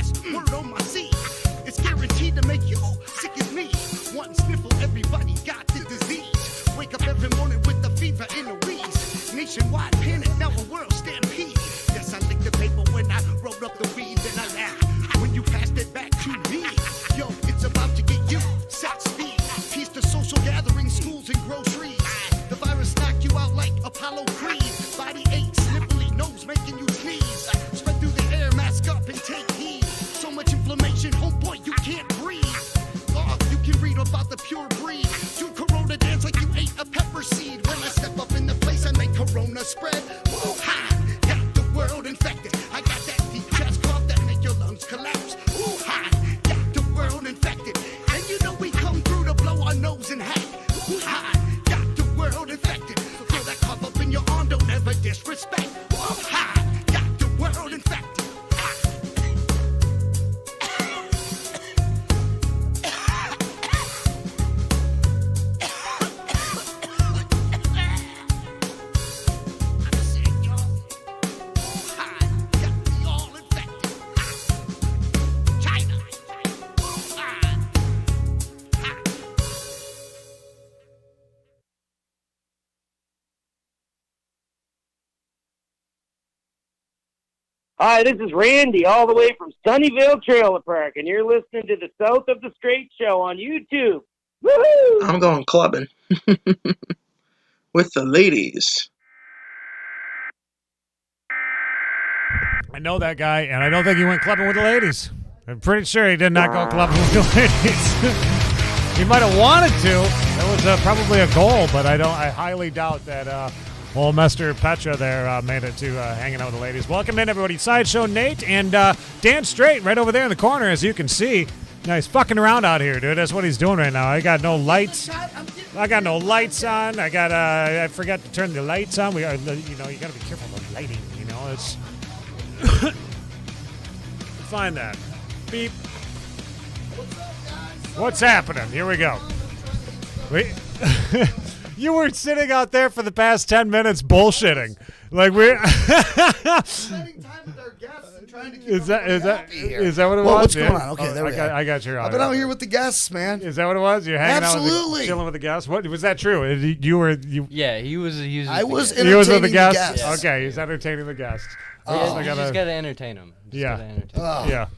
fast. Word on my seed. It's guaranteed to make you sick as me. One sniffle, everybody got the disease. Wake up every morning with the fever in the wheeze. Nationwide panic, now a world stampede. Yes, I licked the paper when I rolled up the weed, then I laughed when you passed it back to me. Yo, it's about to get you set speed. Peace to social gatherings, schools, and groceries. The virus knocked you out like Apollo Creed. Body aches, sniffly, nose making you sneeze. Spread through the air, mask up and take heed. So much inflammation, homeboy, you can't breathe. Oh, you can read about the pure breed. Do Corona dance like you ate a pepper seed. When I step up in the place, I make Corona spread. Whoa, hi, got the world infected. I got that deep chest cough that make your lungs collapse. Ooh, hi, got the world infected. And you know we come through to blow our nose and hat. Ooh, hi, got the world infected. Feel that cough up in your arm, don't ever disrespect. Ooh, hi, got the world infected. Hi, this is Randy, all the way from Sunnyvale Trailer Park, and you're listening to the South of the Straits show on YouTube. Woohoo! I'm going clubbing with the ladies. I know that guy, and I don't think he went clubbing with the ladies. I'm pretty sure he did not go clubbing with the ladies. He might have wanted to. That was probably a goal, but I highly doubt that old Mr. Petra there made it to hanging out with the ladies. Welcome in, everybody. Sideshow Nate and Dan Straight right over there in the corner, as you can see. Now, he's fucking around out here, dude. That's what he's doing right now. I got no lights. I got no lights on. I forgot to turn the lights on. You got to be careful of the lighting, It's... Find that. Beep. What's happening? Here we go. You were sitting out there for the past 10 minutes bullshitting. Like we're spending time with our guests and trying to keep is that was? what it was? What's going on? Okay, there we go. I got your. I've been out here with the guests, man. Is that what it was? You're hanging Absolutely. out, chilling with the guests. What was that true? You. Yeah, he was. I was He was with the guests. guests. Okay, he's entertaining the guests. You just gotta entertain him. Yeah.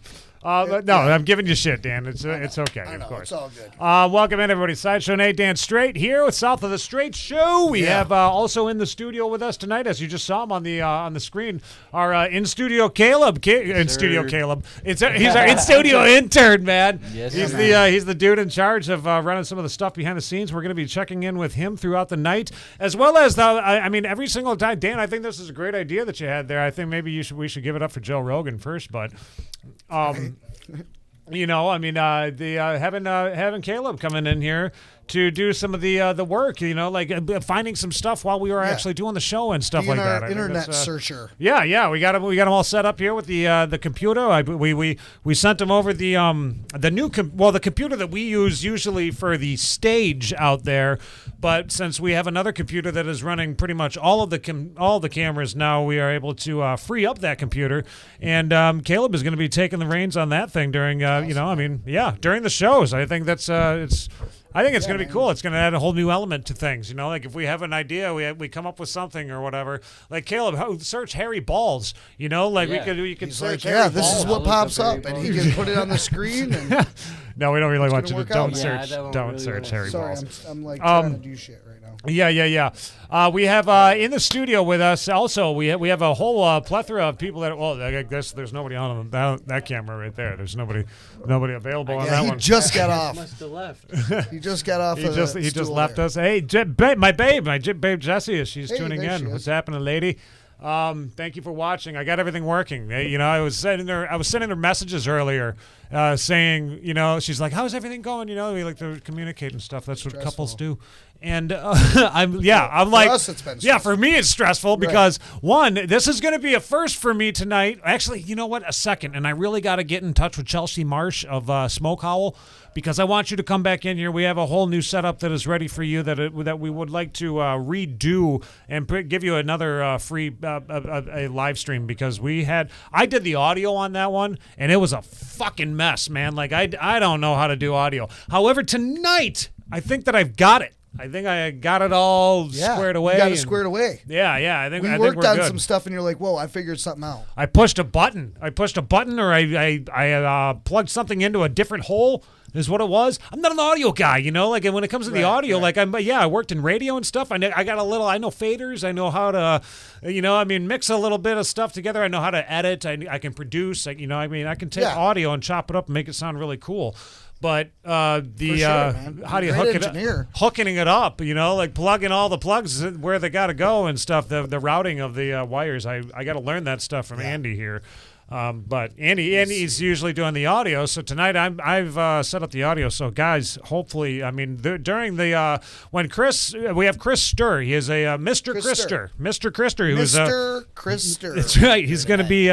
No, I'm giving you shit, Dan. It's okay, I know, of course. It's all good. Welcome in, everybody. Sideshow Nate, Dan Straight here with South of the Straits show. We have also in the studio with us tonight, as you just saw him on the screen, our in studio Caleb. Studio Caleb. He's our in studio intern, man. Yes, he's the dude in charge of running some of the stuff behind the scenes. We're going to be checking in with him throughout the night, as well as every single time. Dan, I think this is a great idea that you had there. I think maybe we should give it up for Joe Rogan first, but. Having Caleb coming in here to do some of the work, like finding some stuff while we were actually doing the show and stuff like that. Internet searcher. Yeah, we got him all set up here with the computer. We sent him over the computer that we use usually for the stage out there, but since we have another computer that is running pretty much all the cameras now, we are able to free up that computer, and Caleb is going to be taking the reins on that thing during during the shows. I think that's I think it's going to be cool. It's going to add a whole new element to things. Like if we have an idea, we come up with something or whatever. Like Caleb, search Harry Balls. We could search. Like, this is what pops up, and he can put it on the screen. And no, we don't really want you to. Don't out. search Harry Balls. Sorry, I'm trying to do shit right now. Yeah. We have in the studio with us also. We have a whole plethora of people that. Well, I guess there's nobody on that camera right there. There's nobody available on that one. He just got off. Must have left. He just got off. He just left us. Hey, my babe Jessie, she's tuning in. What's happening, lady? Thank you for watching. I got everything working. I was sending her messages earlier, saying, she's like, "How's everything going?" We like to communicate and stuff. That's what couples do. And I'm like, us, it's been yeah, stressful. for me it's stressful because one, this is going to be a first for me tonight. Actually, you know what? A second, and I really got to get in touch with Chelsea Marsh of Smoke Howl because I want you to come back in here. We have a whole new setup that is ready for you that we would like to redo and give you another free a live stream because I did the audio on that one and it was a fucking mess, man. Like I don't know how to do audio. However, tonight I think that I've got it. I think I got it all squared away. You got it squared away. Yeah. I think we worked on some stuff, and you're like, "Whoa, I figured something out." I pushed a button, or I plugged something into a different hole. Is what it was. I'm not an audio guy, like when it comes to the audio, like I worked in radio and stuff. I know faders. I know how to, mix a little bit of stuff together. I know how to edit. I can produce. I can take audio and chop it up and make it sound really cool. But how do you hooking it up? Like plugging all the plugs where they got to go and stuff. The routing of the wires. I got to learn that stuff from Andy here. But Andy's usually doing the audio. So tonight I've set up the audio. So guys, hopefully, during the when we have Chris Sterr. He is a Mr. Krister. Mr. Krister, who is Mr. Krister. That's right. He's going to be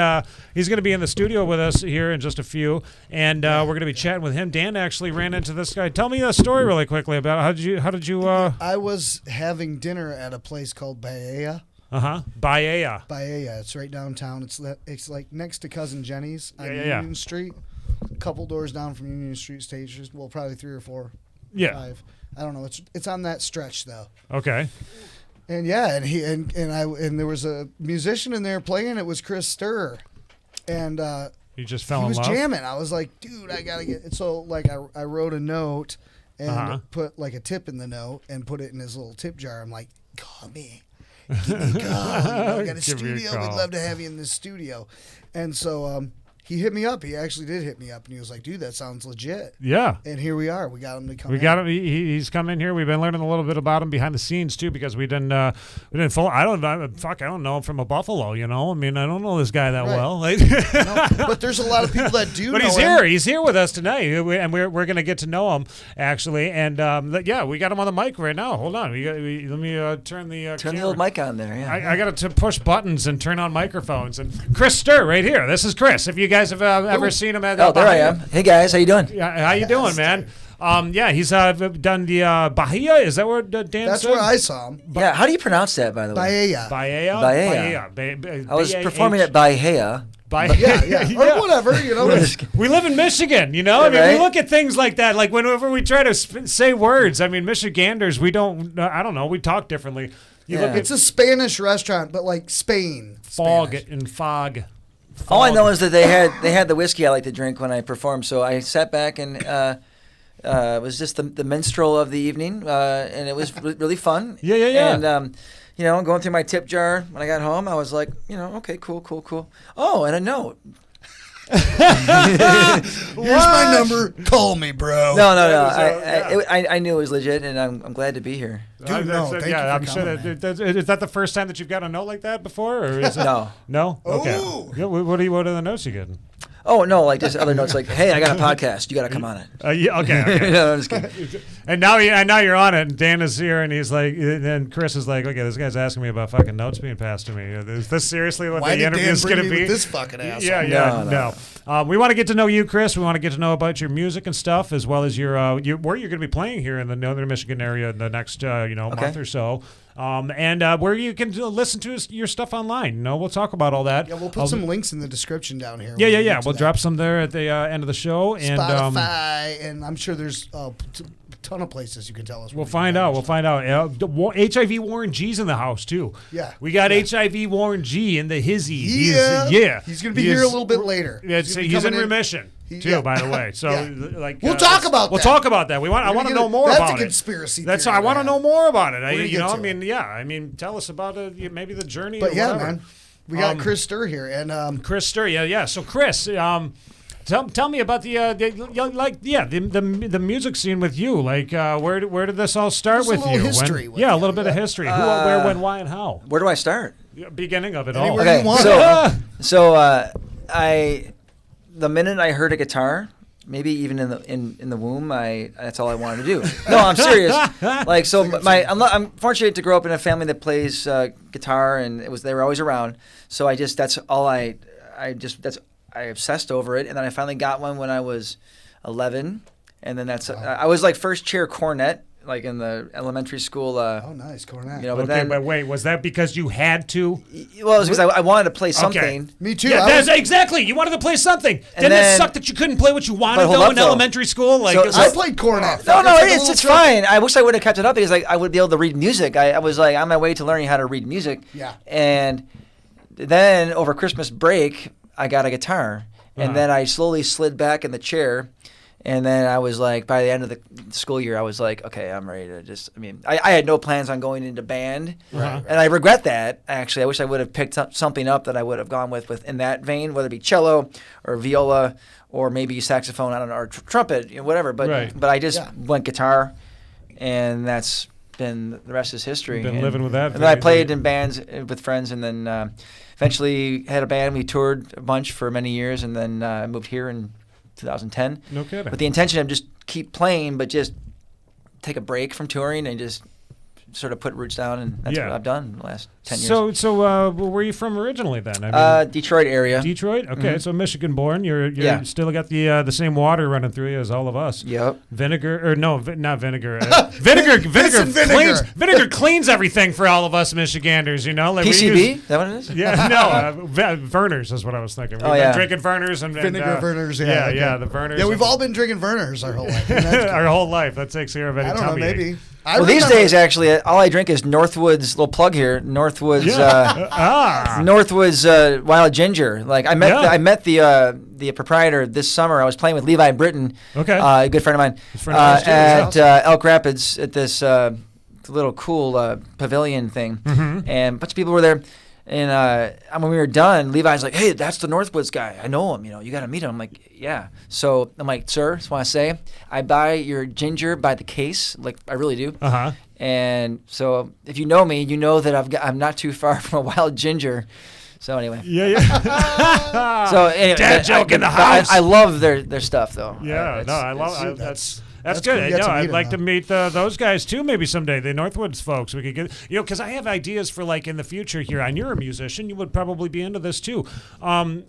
in the studio with us here in just a few, and we're going to be chatting with him. Dan actually ran into this guy. Tell me a story really quickly about how did you? I was having dinner at a place called Baea. Baea. Baea. It's right downtown. It's like next to Cousin Jenny's on Union Street. A couple doors down from Union Street Station. Well, probably 3 or 4. Yeah. 5. I don't know. It's on that stretch though. Okay. And and there was a musician in there playing. It was Chris Sterr, and he just fell in love. He was jamming. I was like, dude, I gotta get it. So like I wrote a note and put like a tip in the note and put it in his little tip jar. I'm like, call me. Give me a call. I got a studio. We'd love to have you in this studio. And so he hit me up. He actually did hit me up, and he was like, dude, that sounds legit. Yeah. And here we are. We got him to come in. We got him. He's come in here. We've been learning a little bit about him behind the scenes, too, because we didn't follow. I don't know him from a Buffalo, I don't know this guy that well. No, but there's a lot of people that do but know he's him. here. He's here with us tonight, and we're going to get to know him, actually. And, we got him on the mic right now. Hold on. Let me turn the Turn the old mic on there, yeah. I got to push buttons and turn on microphones. And Chris Sterr right here. This is Chris. If you guys have ever seen him at there I am. Hey, guys. How you doing? Yeah, how you doing, man? He's done the Bahia. Is that where Dan That's said? where I saw him. Yeah, how do you pronounce that, by the way? Baea. I was performing at Bahia. Yeah. Or whatever, We live in Michigan, we look at things like that. Like whenever we try to say words, Michiganders, we don't, I don't know, we talk differently. It's a Spanish restaurant, but like Spain. Fog. All I know is that they had the whiskey I like to drink when I performed, so I sat back and it was just the minstrel of the evening, and it was really fun. Yeah. And going through my tip jar when I got home, I was like, okay, cool. Oh, and a note. Here's my number. Call me, bro. No. I knew it was legit, and I'm glad to be here. Dude, thank you for I'm coming, sure is that the first time that you've got a note like that before, or is it? No. Okay. Ooh. Yeah, what are the notes you getting? Oh no, like just other notes, like, hey, I got a podcast. You got to come on it. Okay. No, I'm just kidding. And now you're on it, and Dan is here, and he's like, and Chris is like, okay, this guy's asking me about fucking notes being passed to me. Is this seriously what the interview is going to be? With this fucking asshole? Yeah. No. We want to get to know you, Chris. We want to get to know about your music and stuff, as well as your where you're going to be playing here in the Northern Michigan area in the next month or so. And where you can listen to your stuff online. We'll talk about all that. Yeah, we'll put some links in the description down here. Yeah. We'll drop some there at the end of the show. Spotify, and I'm sure there's a ton of places you can tell us. We'll find out. HIV Warren G's in the house, too. Yeah. We got HIV Warren G in the hizzy. Yeah. He's going to be here a little bit later. He's in remission. Too, by the way. So, we'll talk about that. We'll talk about that. I want to know more about it. That's a conspiracy theory. I want to know more about it. Tell us about maybe the journey. But man, we got Chris Sterr here, and Chris Sterr, yeah. So, Chris, tell me about the music scene with you. Like, where did this all start with you? History. A little bit of history. Who, where, when, why, and how. Where do I start? Beginning of it all. Okay, so the minute I heard a guitar, maybe even in the womb, that's all I wanted to do. No, I'm serious. Like, so I'm fortunate to grow up in a family that plays guitar, and they were always around. So that's all I obsessed over it, and then I finally got one when I was 11, and then I was like first chair cornet, like in the elementary school. Oh, nice cornet. But wait, was that because you had to? Well, it was because I wanted to play something. Okay. Me too. Yeah, exactly. You wanted to play something. Didn't it suck that you couldn't play what you wanted though in elementary school? Like, I played cornet. No, it's fine. I wish I would have kept it up because I would be able to read music. I was like on my way to learning how to read music. Yeah. And then over Christmas break, I got a guitar, and then I slowly slid back in the chair. And then I was like, by the end of the school year, I was like, okay, I'm ready to I had no plans on going into band. Right. And I regret that, actually. I wish I would have picked up something up that I would have gone with in that vein, whether it be cello or viola or maybe saxophone, I don't know, or trumpet, whatever. But I just went guitar, and that's been the rest is history. You've been living with that. And then I played in bands with friends, and then eventually had a band. We toured a bunch for many years, and then I moved here in 2010. No kidding. With the intention of just keep playing, but just take a break from touring and just sort of put roots down, and that's what I've done the last 10 years. So where were you from originally then? I mean, Detroit area. Detroit? Okay, so Michigan born. You're still got the same water running through you as all of us. Yep. Vinegar, or no, not vinegar. Vinegar cleans everything for all of us Michiganders, you know? Like PCB? Is that what it is? Yeah, no, Vernors is what I was thinking. We've been drinking Vernors. Vinegar Vernors, the Vernors. Yeah, we've all been drinking Vernors our whole life. Our whole life. That takes care of any tummy I don't know, maybe. ache. Well, these days, actually, all I drink is Northwoods. Little plug here, Northwoods. Northwoods Wild Ginger. Like I met the proprietor this summer. I was playing with Levi Britton, a good friend of mine, at Elk Rapids at this little cool pavilion thing, and a bunch of people were there. And when we were done, Levi's like, "Hey, that's the Northwoods guy. I know him. You got to meet him." I'm like, "Yeah." So I'm like, "Sir, just want to say, I buy your ginger by the case. Like, I really do." And so if you know me, you know that I'm not too far from a wild ginger. So anyway. Yeah. So anyway, dad joke in the house. I love their stuff though. Yeah. I love that's good. Cool. I'd like to meet those guys too, maybe someday. The Northwoods folks. We could get, because I have ideas for like in the future here. And you're a musician, you would probably be into this too.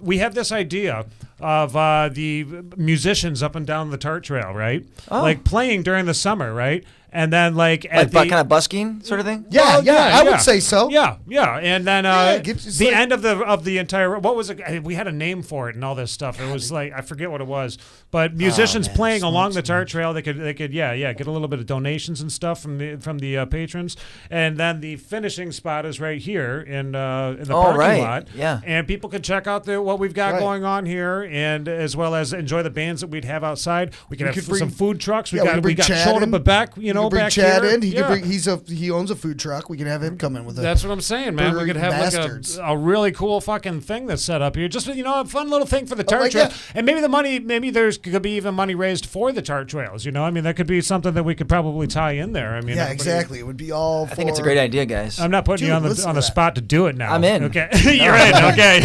We have this idea of the musicians up and down the Tart Trail, right? Like playing during the summer, right? And then like kind of busking sort of thing. Yeah, I would say so. Yeah, and then the end of the entire. What was it? We had a name for it and all this stuff. It was like I forget what it was, but musicians playing along the Tart Trail. They could get a little bit of donations and stuff from the patrons, and then the finishing spot is right here in the parking lot. Yeah, and people can check out what we've got going on here, and as well as enjoy the bands that we'd have outside. We can have some food trucks. We got Choda Babeck, bring back Chad here. in. He could bring. He owns a food truck. We can have him come in with it. That's what I'm saying, man. We could have Bastards. like a really cool fucking thing that's set up here. Just a fun little thing for the Tart Trail, and maybe the money. Maybe there's could be even money raised for the Tart Trails. I mean, that could be something that we could probably tie in there. I mean, exactly. It would be all. I think it's a great idea, guys. I'm not putting you on the spot to do it now. I'm in. Okay, you're in. Okay.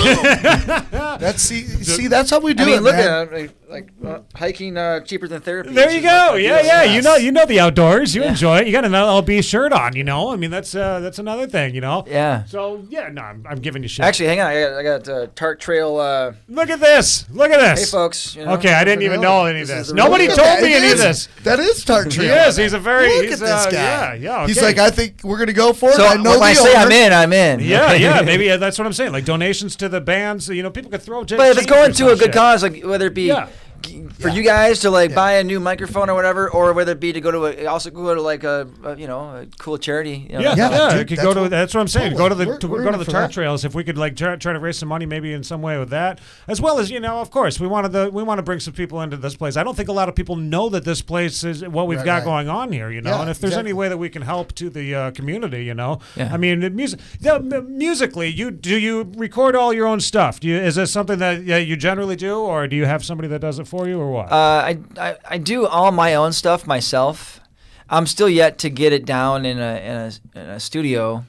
That's how we do it. Look at it. Like hiking cheaper than therapy. There you go. Yeah. You know the outdoors. You enjoy it. You got an LB shirt on. I mean, that's another thing. Yeah. So I'm giving you shit. Actually, hang on. I got Tart Trail. Look at this. Hey, folks. Okay, I didn't even know any of this. Nobody told me any of this. That is Tart Trail. He is. He's a very. Look at this guy. Yeah. Okay. He's like, I think we're gonna go for it. So I know when I say I'm in. Yeah. Maybe that's what I'm saying. Like donations to the bands. People could throw. But if it's going to a good cause, like whether it be. For you guys to buy a new microphone or whatever, or whether it be to go to a cool charity. It could go to. That's what I'm saying. Go to the Tart Trails. If we could try to raise some money, maybe in some way with that, as well as of course we want to bring some people into this place. I don't think a lot of people know that this place is what we've got going on here. And if there's any way that we can help to the community, I mean, musically, do you record all your own stuff? Is this something that you generally do, or do you have somebody that does it for you, or what? I do all my own stuff myself. I'm still yet to get it down in a studio.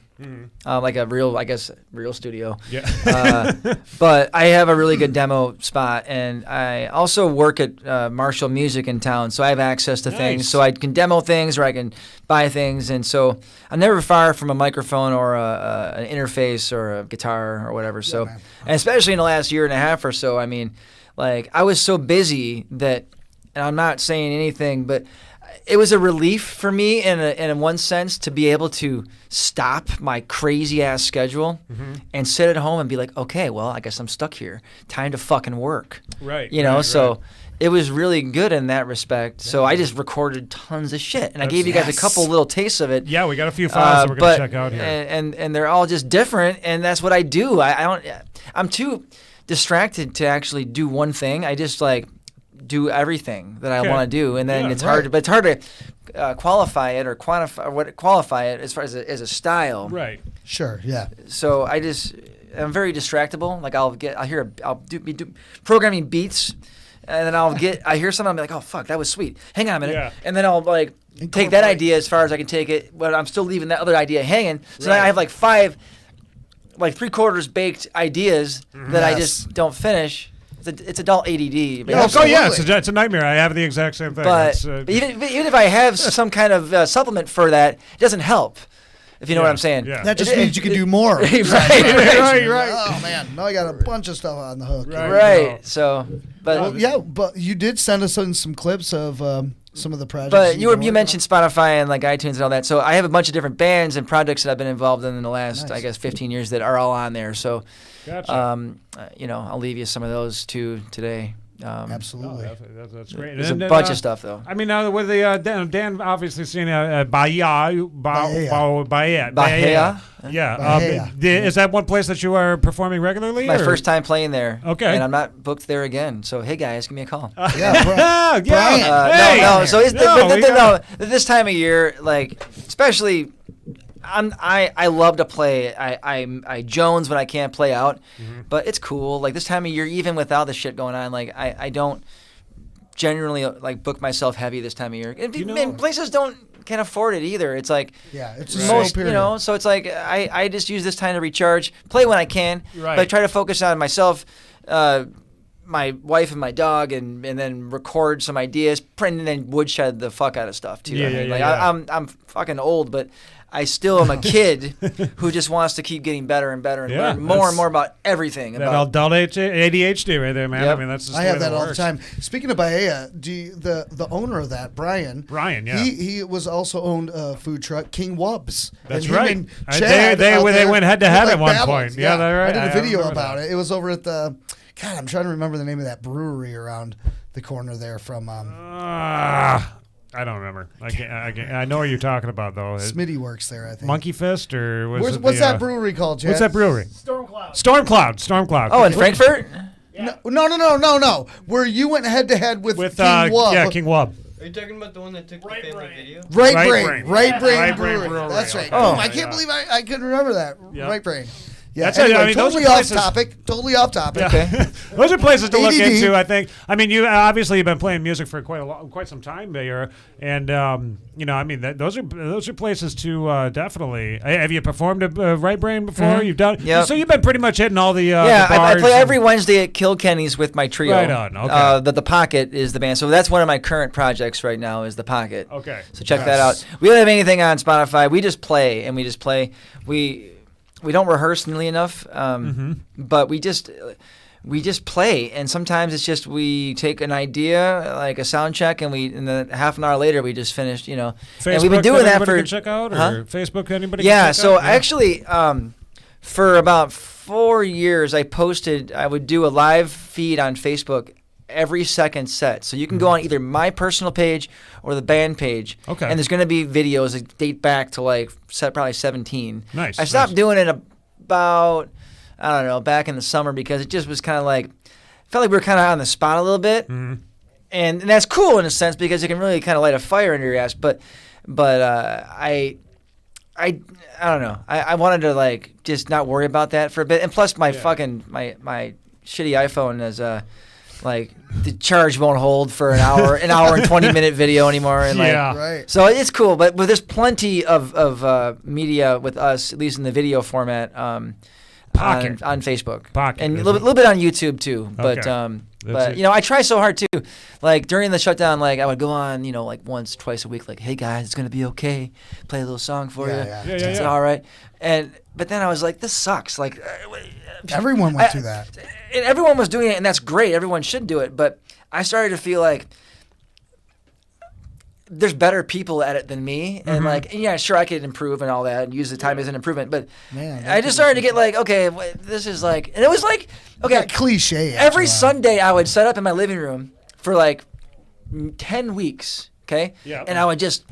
like a real studio. Yeah. But I have a really good demo spot, and I also work at Marshall Music in town, so I have access to things. So I can demo things, or I can buy things, and so I'm never far from a microphone or an interface or a guitar or whatever. So, and especially in the last year and a half or so, I mean, like I was so busy that, and I'm not saying anything, but it was a relief for me in one sense to be able to stop my crazy ass schedule and sit at home and be like, okay, well, I guess I'm stuck here. Time to fucking work. Right. You know, so it was really good in that respect. So I just recorded tons of shit, and I gave you guys a couple little tastes of it. Yeah, we got a few files that we're gonna check out here, and they're all just different, and that's what I do. I'm too distracted to actually do one thing. I just like do everything that I want to do, and then it's hard to qualify it or qualify it as far as a style. Right. Sure. Yeah. So I'm very distractible. Like I'll be programming beats, and then I hear something, I'll be like, oh fuck, that was sweet. Hang on a minute, and then I'll like take that idea as far as I can take it, but I'm still leaving that other idea hanging. So now I have like 5, like 3/4 baked ideas that I just don't finish. It's adult ADD. It's a nightmare. I have the exact same thing. But even if I have some kind of supplement for that, it doesn't help. If you know what I'm saying. Yeah. That just means you can do more. Right. Oh man, now I got a bunch of stuff on the hook. Right. So, but but you did send us some clips of some of the projects. But you mentioned Spotify and like iTunes and all that. So I have a bunch of different bands and projects that I've been involved in the last, I guess, 15 years that are all on there. So, gotcha. I'll leave you some of those too today. Absolutely. That's great. There's a bunch of stuff though. I mean, now with the Dan obviously seen Bahia. Yeah. Is that one place that you are performing regularly? My first time playing there. Okay. And I'm not booked there again. So hey guys, give me a call. Yeah. Brian. No. So this time of year, like especially. I love to play. I Jones when I can't play out, but it's cool. Like this time of year, even without the shit going on, like I don't generally like book myself heavy this time of year. And places can't afford it either. It's like it's a slow period. So it's like I just use this time to recharge, play when I can, but I try to focus on myself, my wife and my dog, and then record some ideas, and then woodshed the fuck out of stuff too. I'm fucking old, but I still am a kid who just wants to keep getting better and better and learn more and more about everything. That adult ADHD right there, man. Yep. I mean, that's just I have that all the time. Speaking of Bahia, the owner of that, Brian, he was also owned a food truck, King Wubs. That's right. They went head to head at one point. Yeah, that's right. I did a video about it. It was over at the. God, I'm trying to remember the name of that brewery around the corner there from. I don't remember. I know what you're talking about though. Smitty works there, I think. Monkey Fist or what's that brewery called, Chad? What's that brewery? Stormcloud. Oh, in Frankfurt? Yeah. No. Where you went head to head with King Wub. Yeah, King Wub. Are you talking about the one that took the family video? Right Brain Brewery. That's right. Oh, I can't believe I couldn't remember that. Yep. Right Brain. Yeah, anyway, totally off topic. Yeah. Okay. Those are places to look into, I think. I mean, you've been playing music for quite some time there, and I mean, those are places to definitely. Have you performed at Right Brain before? Mm-hmm. You've done. Yep. So you've been pretty much hitting all the I bars play every Wednesday at Kilkenny's with my trio. Right on. Okay. The Pocket is the band, so that's one of my current projects right now. Is the Pocket. Okay. So check that out. We don't have anything on Spotify. We just play, and we just play. We don't rehearse nearly enough, but we just play, and sometimes it's just we take an idea like a sound check, and then half an hour later we just finished, Facebook, and we've been doing that for check out or Facebook anybody. Yeah, so actually, for about 4 years, I would do a live feed on Facebook every second set. So you can go on either my personal page or the band page. Okay. And there's going to be videos that date back to probably 17. Nice. I stopped doing it about, I don't know, back in the summer because it just was kind of felt like we were kind of on the spot a little bit. Mm-hmm. And that's cool in a sense because it can really kind of light a fire under your ass. But I don't know. I wanted to just not worry about that for a bit. And plus my fucking, my shitty iPhone is, like the charge won't hold for an hour and 20-minute video anymore. And Right. So it's cool, but there's plenty of media with us, at least in the video format, on Facebook. Pocket, and a little bit on YouTube too. But but I try so hard too. Like during the shutdown, like I would go on, like once, twice a week, like, hey guys, it's gonna be okay. Play a little song for you. It's all right. But then I was like, this sucks. Like everyone went through that. And everyone was doing it, and that's great. Everyone should do it. But I started to feel like there's better people at it than me. And like, yeah, sure, I could improve and all that and use the time as an improvement. But I just started to get like, okay, this is like, and it was like, okay. Cliche. Every Sunday I would set up in my living room for like 10 weeks, okay? Yeah. And I would just,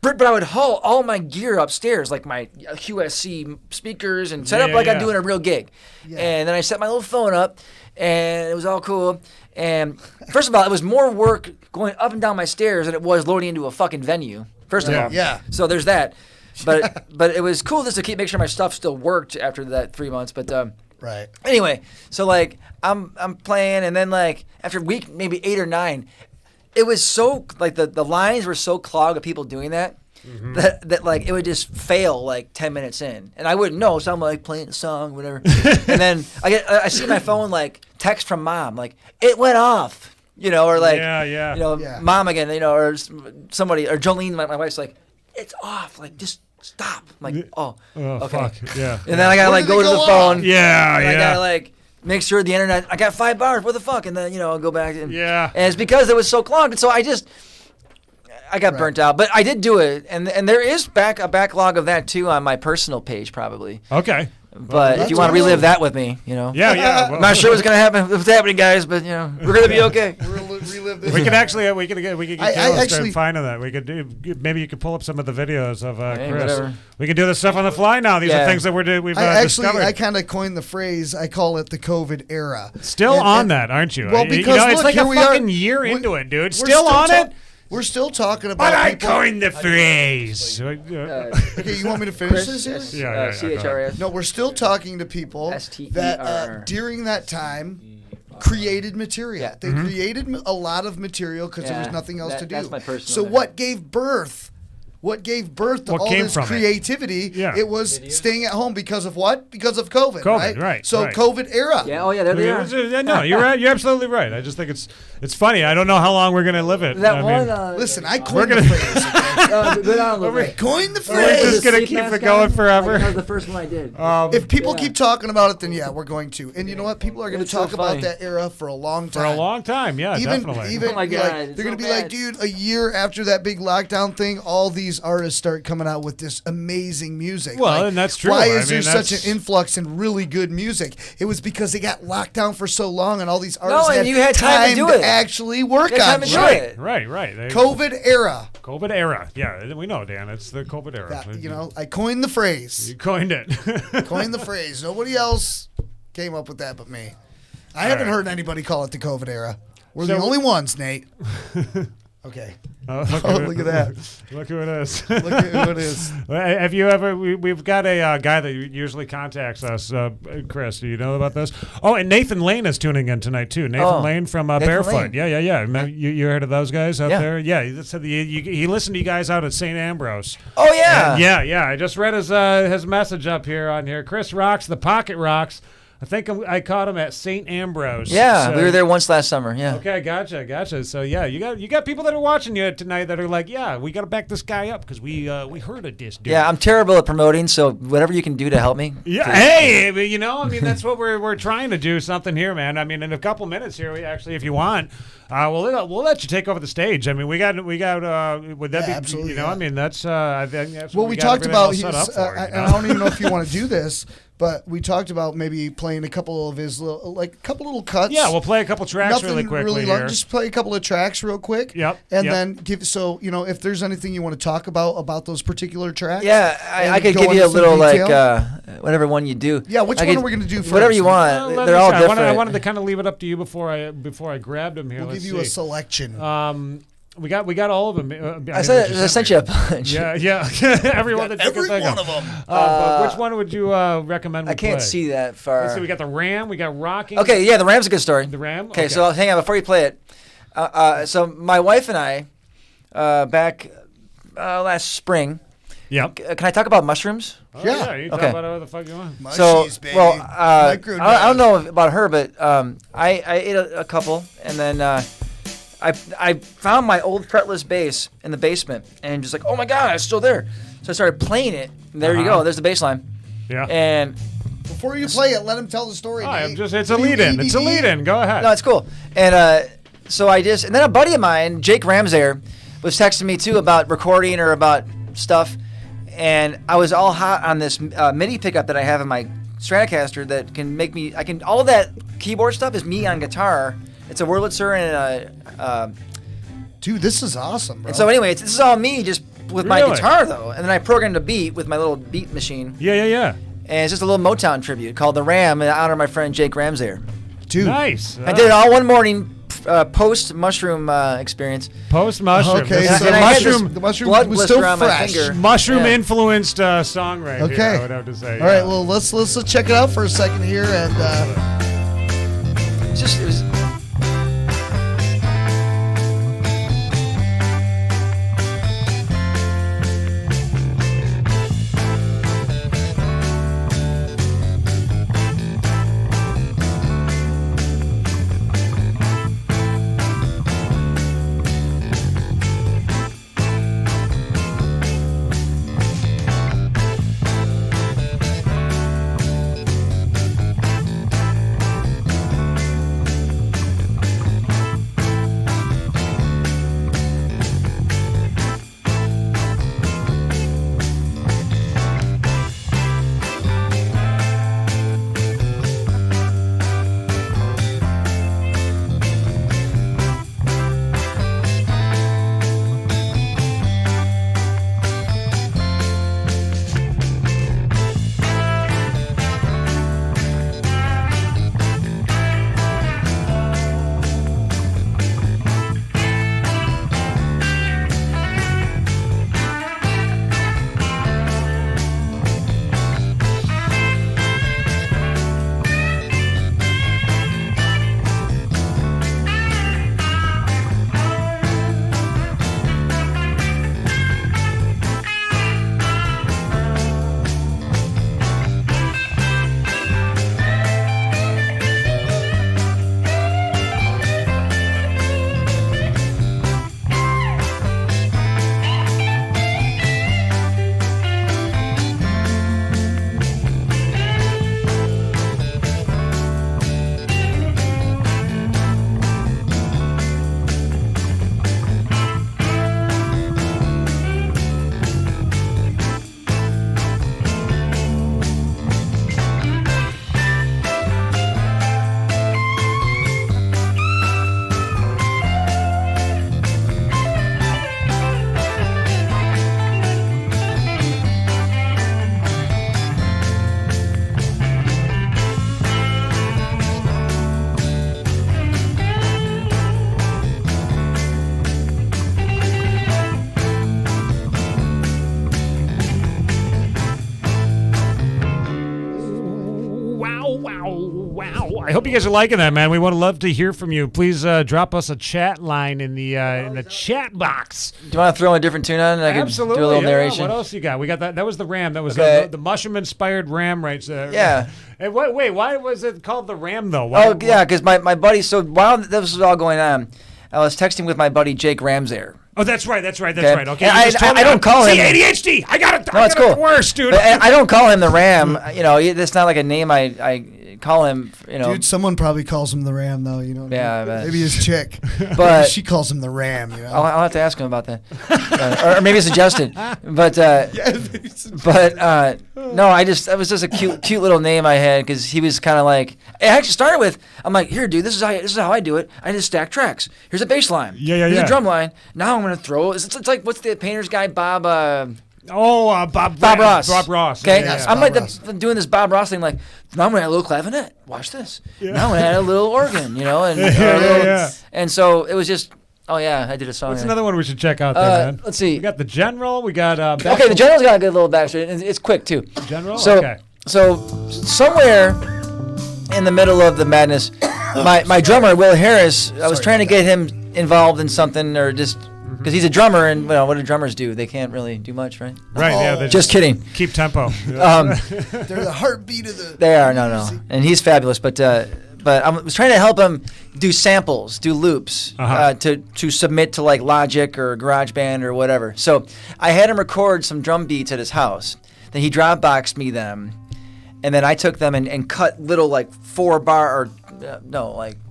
but I would haul all my gear upstairs, like my QSC speakers, and set up like I'm doing a real gig. Yeah. And then I set my little phone up, and it was all cool. And first of all, it was more work going up and down my stairs than it was loading into a fucking venue. First of all. Yeah. So there's that. But it was cool just to make sure my stuff still worked after that 3 months. But right. Anyway, so like I'm playing, and then like after week maybe 8 or 9, it was so like the lines were so clogged of people doing that. That like it would just fail like 10 minutes in, and I wouldn't know. So I'm like playing a song, whatever, and then I see my phone like text from mom, like it went off, or like mom again, or somebody, or Jolene, my wife's like, it's off, like just stop. I'm like, oh okay, fuck. Yeah. And then I gotta like go to the phone, I gotta like make sure the internet. I got 5 bars. What the fuck? And then I'll go back and and it's because it was so clogged, and so I got burnt out, but I did do it, and there is a backlog of that too on my personal page probably. Okay. But if you want to relive that with me, Yeah. Well, I'm not sure what's gonna happen. What's happening, guys? But we're gonna be okay. Relive this. We could actually we could get actually finding that. We could do. Maybe you could pull up some of the videos of Chris. Whatever. We can do this stuff on the fly now. These are things that we've discovered. I kind of coined the phrase. I call it the COVID era. Still on that, aren't you? Well, because it's look, like here a we fucking are. year into it, dude. Still on it. We're still talking about. But I people. coined the phrase. Okay, you want me to finish this here? Yeah. CHRS. No, we're still talking to people that during that time created material. Yeah. They created a lot of material because there was nothing else to do. That's my personal. So what gave birth? What gave birth to all this creativity? It was staying at home because of what? Because of COVID, right? So COVID era. Yeah. Oh yeah. There they are. No, you're right. You're absolutely right. I just think it's funny. I don't know how long we're gonna live it. Listen, I coined the phrase. I coined the phrase. We're just gonna keep it going forever. That was the first one I did. If people keep talking about it, then yeah, we're going to. And you know what? People are going to talk about that era for a long time. For a long time, yeah, definitely. Even oh my God, they're going to be like, dude, a year after that big lockdown thing, all these artists start coming out with this amazing music. Well, and that's true. Why is there such an influx in really good music? It was because they got locked down for so long, and all these artists had time to do it. Actually work on it. Right. COVID era. COVID era. Yeah, we know, Dan. It's the COVID era. I coined the phrase. You coined it. Coined the phrase. Nobody else came up with that but me. I haven't heard anybody call it the COVID era. We're the only ones, Nate. Okay. Oh, look at that. Look who it is. Look at who it is. Have you ever, we've got a guy that usually contacts us, Chris, do you know about this? Oh, and Nathan Lane is tuning in tonight too. Nathan Lane from Barefoot. Lane. Yeah. You heard of those guys out there? Yeah, he listened to you guys out at St. Ambrose. Oh, yeah. And I just read his message up here on here. Chris rocks, the pocket rocks. I think I caught him at St. Ambrose. Yeah, we were there once last summer. Yeah. Okay, gotcha. So yeah, you got people that are watching you tonight that are like, yeah, we got to back this guy up because we heard of this dude. Yeah, I'm terrible at promoting, so whatever you can do to help me. Yeah, hey, that's what we're trying to do something here, man. I mean, in a couple minutes here, if you want, we'll let you take over the stage. I mean, we got. Would that be? Absolutely. I mean, that's. I think that's well, what we talked about. I don't even know if you want to do this. But we talked about maybe playing a couple of his little cuts. Yeah, we'll play a couple tracks really quickly here. Just play a couple of tracks real quick. Yep. And then give if there's anything you want to talk about those particular tracks. Yeah, I could give you a little whatever one you do. Yeah, which one are we going to do first? Whatever you want. They're all different. I wanted to kind of leave it up to you before I grabbed them here. We'll give you a selection. We got all of them. I sent you a bunch. Yeah. Everyone that every one of them. But which one would you recommend? I can't see that far. Let's see, we got the Ram. We got Rocking. Okay, yeah, the Ram's a good story. The Ram. Okay, so hang on before you play it. So my wife and I, back last spring. Yep. Can I talk about mushrooms? Oh, yeah. You talk about whatever the fuck you want. Mushies, baby. Well, I don't know about her, but I ate a couple, and then I found my old fretless bass in the basement, and just like, oh my god, it's still there. So I started playing it. And there you go. There's the bass line. Yeah. And before you play it, let him tell the story. It's a lead-in. It's a lead-in. Go ahead. No, it's cool. And so and then a buddy of mine, Jake Ramsayer, was texting me too about recording or about stuff. And I was all hot on this MIDI pickup that I have in my Stratocaster that can make me. All that keyboard stuff is me on guitar. It's a Wurlitzer and Dude, this is awesome, bro. And so anyway, this is all me just with my guitar though, and then I programmed a beat with my little beat machine. Yeah. And it's just a little Motown tribute called The Ram in honor of my friend Jake Ramsayer. Dude, nice. I did it all one morning. Post mushroom experience. Post mushroom. Okay, so the mushroom was still fresh. Mushroom influenced song right okay. here, I would have to say. All right, well let's check it out for a second here, and it was. I hope you guys are liking that, man. We would love to hear from you. Please drop us a chat line in the chat box. Do you want to throw a different tune on? And I can do a little narration. What else you got? We got that. That was the Ram. That was the mushroom-inspired Ram right there. Yeah. And wait, why was it called the Ram though? Yeah, because my buddy. So while this was all going on, I was texting with my buddy Jake Ramsayer. Oh, that's right. Okay, I don't call him ADHD. I got it. No, it's cool. Worse, dude. But I don't call him the Ram. You know, it's not like a name I call him. You know, dude, someone probably calls him the Ram though. You know. Yeah, I bet. Maybe his chick. But she calls him the Ram. You know. I'll have to ask him about that, or maybe suggested. But no, it was just a cute little name I had because he was kind of like. It actually started with, I'm like, here, dude, this is how I do it. I just stack tracks. Here's a bass line. Here's a drum line. Now I'm gonna throw. It's like what's the painter's guy, Bob? Bob Ross. Bob Ross. Okay, Yeah. I'm like doing this Bob Ross thing. Like now I'm gonna add a little clavinet. Watch this. Yeah. Now I'm gonna add a little organ. You know, and and so it was just Oh yeah, I did a song. What's another one we should check out there, man? Let's see. We got the General. We got okay, the General's got a good little backstory. It's quick too. General. So, okay. So somewhere in the middle of the madness, my drummer Will Harris, I was trying to get him involved in something, or just because he's a drummer, and what do drummers do? They can't really do much, right? Right. Yeah. They Just kidding. Keep tempo. They're the heartbeat of the. They are no, and he's fabulous, but I was trying to help him do samples, do loops, to submit to like Logic or GarageBand or whatever. So I had him record some drum beats at his house. Then he Dropboxed me them, and then I took them and cut little like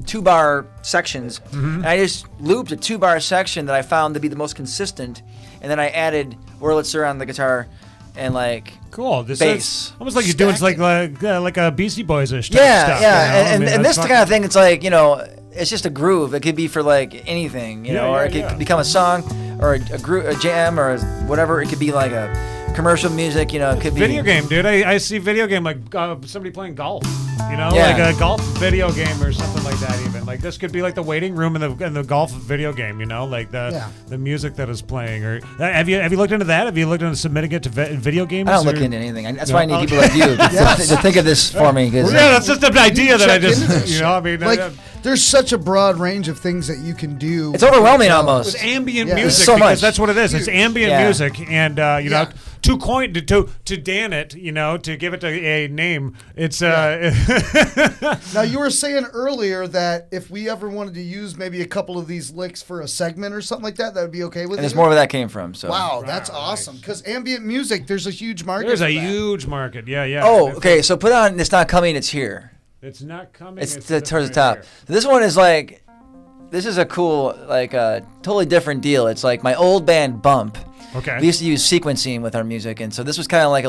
2-bar sections. And I just looped a 2-bar section that I found to be the most consistent, and then I added Wurlitzer on the guitar and like cool. This bass. is almost like you're doing like a Beastie Boys-ish type Yeah, stuff. yeah, You know? and this kind of thing, it's like, it's just a groove. It could be for like anything, or it could become a song or a jam or whatever. It could be like a commercial music, it could be video game, dude. I see video game like somebody playing golf, Yeah. like a golf video game or something like that. Even like this could be like the waiting room in the golf video game, like the music that is playing. Or have you looked into that? Have you looked into submitting it to video games? I don't look into anything. That's why I need people like you to think of this for me. Yeah, that's just an idea that I just there's such a broad range of things that you can do. It's overwhelming almost. With ambient Yeah. music, So because much. that's what it is. It's ambient music, and to coin to Dan it, to give it a name. It's Now you were saying earlier that if we ever wanted to use maybe a couple of these licks for a segment or something like that, that would be okay with And you. there's more where that came from. So Wow, that's awesome. Because ambient music, there's a huge market. There's for a that. huge market. Yeah. Oh, okay. So put on "It's Not Coming, It's Here." It's not coming. It's towards right the top. here. This one is like, this is a cool, like totally different deal. It's like my old band Bump. Okay. We used to use sequencing with our music, and so this was kind of like